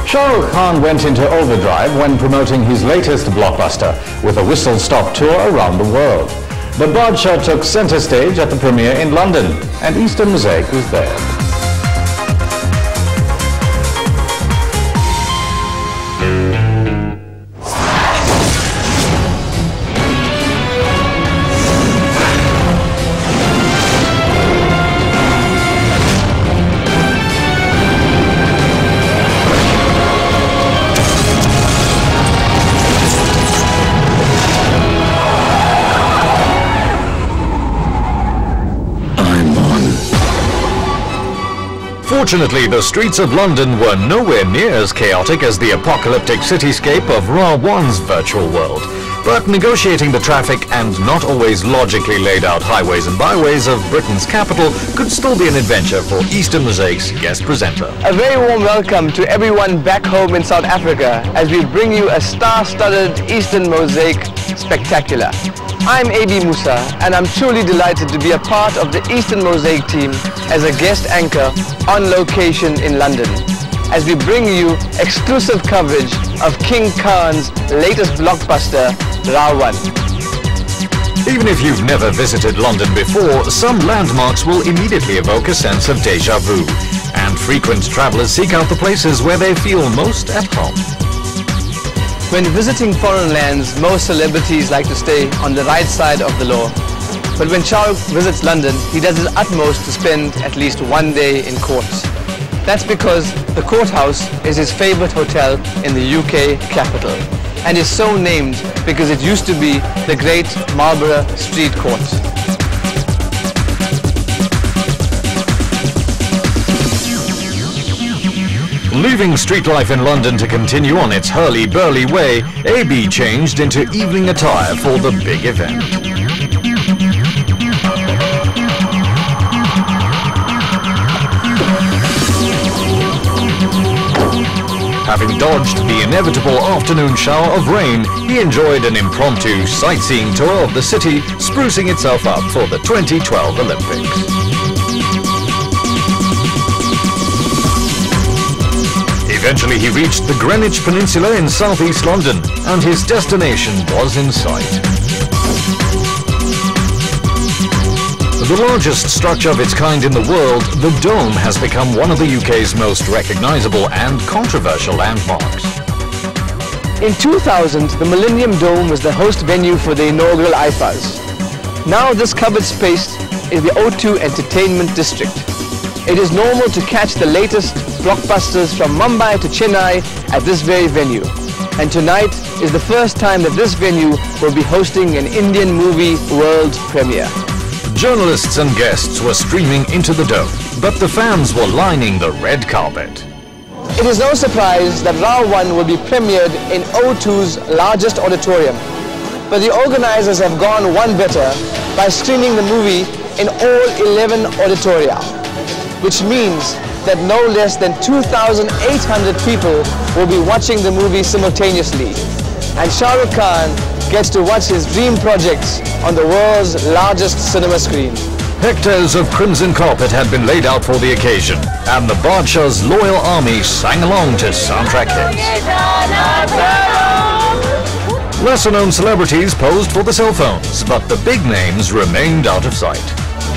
Shah Rukh Khan went into overdrive when promoting his latest blockbuster with a whistle-stop tour around the world. The Badshah took centre stage at the premiere in London, and Eastern Mosaic was there. Fortunately, the streets of London were nowhere near as chaotic as the apocalyptic cityscape of Ra.One's virtual world. But negotiating the traffic and not always logically laid out highways and byways of Britain's capital could still be an adventure for Eastern Mosaic's guest presenter. A very warm welcome to everyone back home in South Africa as we bring you a star-studded Eastern Mosaic spectacular. I'm AB Moosa, and I'm truly delighted to be a part of the Eastern Mosaic team as a guest anchor on location in London, as we bring you exclusive coverage of King Khan's latest blockbuster, Ra.One. Even if you've never visited London before, some landmarks will immediately evoke a sense of déjà vu, and frequent travellers seek out the places where they feel most at home. When visiting foreign lands, most celebrities like to stay on the right side of the law. But when Shah Rukh visits London, he does his utmost to spend at least one day in courts. That's because the courthouse is his favourite hotel in the UK capital, and is so named because it used to be the Great Marlborough Street Court. Leaving street life in London to continue on its hurly-burly way, AB changed into evening attire for the big event. Having dodged the inevitable afternoon shower of rain, he enjoyed an impromptu sightseeing tour of the city, sprucing itself up for the 2012 Olympics. Eventually he reached the Greenwich Peninsula in southeast London, and his destination was in sight. The largest structure of its kind in the world, the Dome has become one of the UK's most recognisable and controversial landmarks. In 2000, the Millennium Dome was the host venue for the inaugural IFAs. Now this covered space is the O2 Entertainment District. It is normal to catch the latest blockbusters from Mumbai to Chennai at this very venue. And tonight is the first time that this venue will be hosting an Indian movie world premiere. Journalists and guests were streaming into the Dome, but the fans were lining the red carpet. It is no surprise that Ra.One will be premiered in O2's largest auditorium. But the organizers have gone one better by screening the movie in all 11 auditoria, which means that no less than 2,800 people will be watching the movie simultaneously. And Shah Rukh Khan gets to watch his dream projects on the world's largest cinema screen. Hectares of crimson carpet had been laid out for the occasion, and the Badshah's loyal army sang along to soundtrack hits. Lesser-known celebrities posed for the cell phones, but the big names remained out of sight.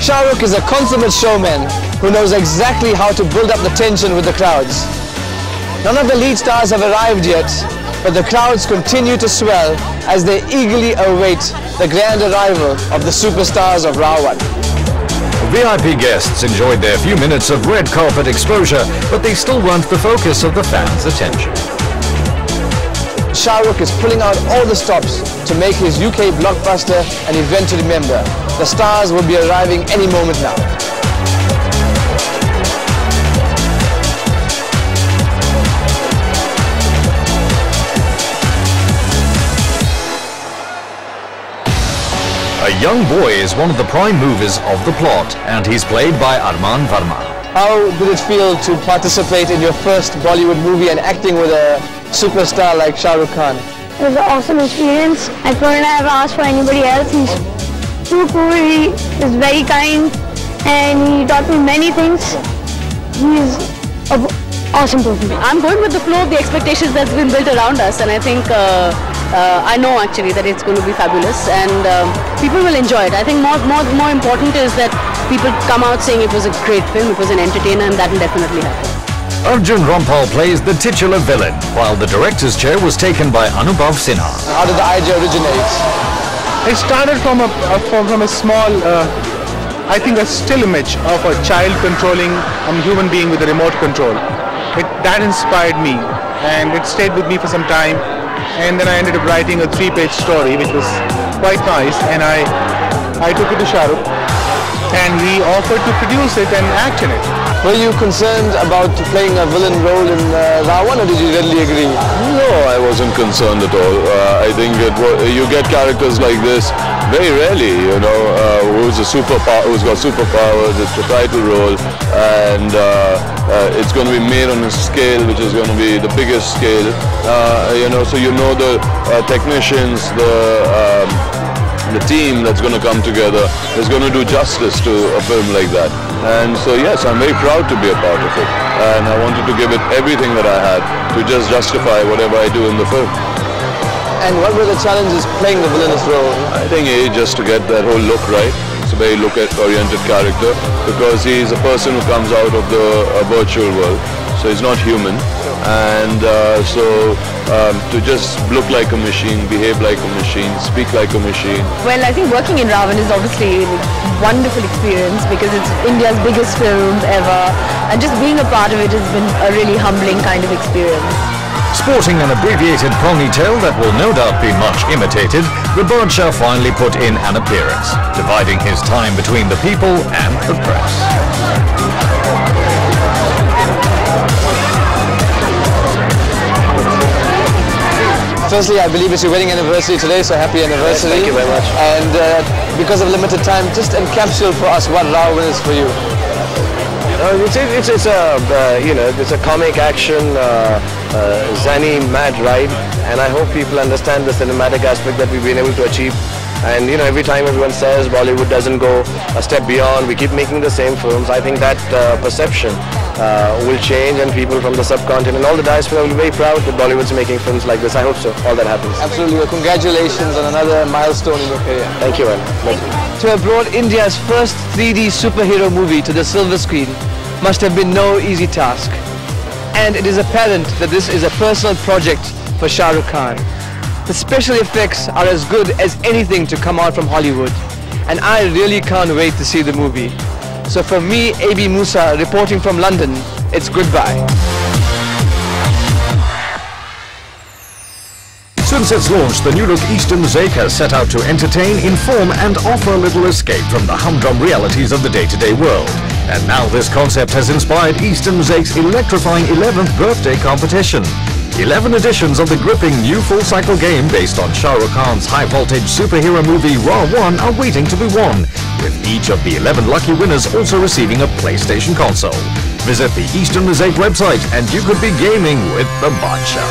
Shah Rukh is a consummate showman who knows exactly how to build up the tension with the crowds. None of the lead stars have arrived yet, but the crowds continue to swell as they eagerly await the grand arrival of the superstars of Ra.One. VIP guests enjoyed their few minutes of red carpet exposure, but they still weren't the focus of the fans' attention. Shah Rukh is pulling out all the stops to make his UK blockbuster an event to remember. The stars will be arriving any moment now. A young boy is one of the prime movers of the plot, and he's played by Arman Verma. How did it feel to participate in your first Bollywood movie and acting with a superstar like Shah Rukh Khan? It was an awesome experience. I couldn't have asked for anybody else. He's too cool, he is very kind, and he taught me many things. He's a Awesome performance. I'm going with the flow of the expectations that's been built around us, and I think I know actually that it's going to be fabulous, and people will enjoy it. I think more important is that people come out saying it was a great film, it was an entertainer, and that will definitely happen. Arjun Rampal plays the titular villain, while the director's chair was taken by Anubhav Sinha. How did the idea originate? It started from a small, I think a still image of a child controlling a human being with a remote control. That inspired me, and it stayed with me for some time, and then I ended up writing a 3-page story which was quite nice, and I took it to Shah Rukh, and we offered to produce it and act in it. Were you concerned about playing a villain role in Ra.One, or did you readily agree? No, I wasn't concerned at all. I think you get characters like this very rarely, you know, who's got superpowers. It's a title role, and it's going to be made on a scale which is going to be the biggest scale. You know, so you know the technicians, the team that's going to come together is going to do justice to a film like that. And so yes, I'm very proud to be a part of it, and I wanted to give it everything that I had to just justify whatever I do in the film. And what were the challenges playing the villainous role? I think just to get that whole look right. It's a very look-oriented character, because he's a person who comes out of the virtual world, so he's not human, and to just look like a machine, behave like a machine, speak like a machine. Well, I think working in Ra.One is obviously a wonderful experience because it's India's biggest film ever, and just being a part of it has been a really humbling kind of experience. Sporting an abbreviated ponytail that will no doubt be much imitated, the Badshah finally put in an appearance, dividing his time between the people and the press. Firstly, I believe it's your wedding anniversary today, so happy anniversary. Yes, thank you very much. And because of limited time, just encapsulate for us what Ra.One is for you. It's a comic action, zany, mad ride, and I hope people understand the cinematic aspect that we've been able to achieve. And you know, every time everyone says Bollywood doesn't go a step beyond, we keep making the same films. I think that perception will change, and people from the subcontinent, all the diaspora will be very proud that Bollywood's making films like this. I hope so. All that happens. Absolutely. Well, congratulations on another milestone in your career. Thank you, man. To have brought India's first 3D superhero movie to the silver screen must have been no easy task. And it is apparent that this is a personal project for Shah Rukh Khan. The special effects are as good as anything to come out from Hollywood, and I really can't wait to see the movie. So for me, AB Moosa, reporting from London, it's goodbye. Since its launch, the new look Eastern Mosaic has set out to entertain, inform and offer a little escape from the humdrum realities of the day-to-day world. And now this concept has inspired Eastern Mosaic's electrifying 11th birthday competition. 11 editions of the gripping new full-cycle game based on Shah Rukh Khan's high-voltage superhero movie Ra.One are waiting to be won, with each of the 11 lucky winners also receiving a PlayStation console. Visit the Eastern Mosaic website and you could be gaming with the Badshah.